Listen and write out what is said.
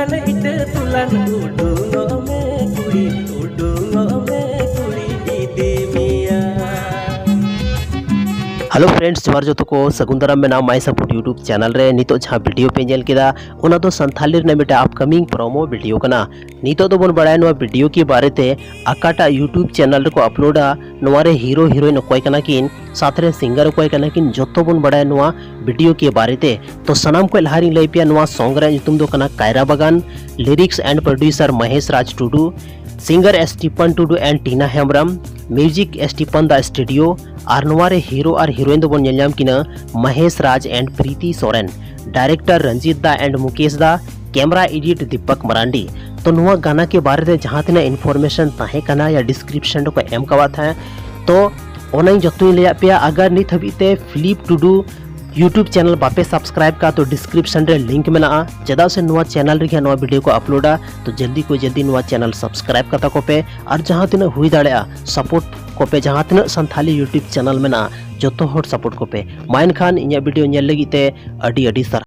tulan ite tulan udung me kuri idi miya. Hello friends जवार जो को सगुंदरा में नाम माई सपोर्ट यूट्यूब चैनल रे नितो जहाँ वीडियो पे जेल केदा ओना तो संथाली रे मिटा अपकमिंग प्रोमो वीडियो कना नितो तो बन बड़ाय नो वीडियो के बारे ते अकाटा यूट्यूब चैनल रे को अपलोडा नोरे हीरो हीरोइन कोई कना किन साथ रे सिंगर कोई कना किन जतो बन बड़ाय नो वीडियो के बारे ते तो सनाम को लहारी लई पिया नो सॉन्ग रे तुम दो कना कायरा बगान lyrics and producer Mahesh Raj Tudu singer Stephen Tudu and Tina Hembrom music Stephen the studio और नोरे हीरो और हीरोइन दो बन नेलम किना महेश राज एंड प्रीति सोरेन डायरेक्टर रंजीत दा एंड मुकेश दा कैमरा एडिट दीपक मरांडी। तो नुआ गाना के बारे में जहाँ तना इन्फॉर्मेशन ताहे कना या डिस्क्रिप्शन को एम कवात है तो ओनाई जतुई ले पे अगर नित हबीते फिलिप टुडू यूट्यूब चैनल बापे सब्सक्राइब का तो डिस्क्रिप्शन रे लिंक में चदा से नुआ चैनल रे नुआ वीडियो को अपलोडा तो जल्दी को जल्दी नुआ चैनल सब्सक्राइब करता को पे और जहाँ तीन हुई दाड़ा सपोर्ट को पे जहाँ तीन संथाली यूट्यूब चैनल में जो तो सपोर्ट को पे माइन खान इन वीडियो नेल लगी ते अडी अडी सर।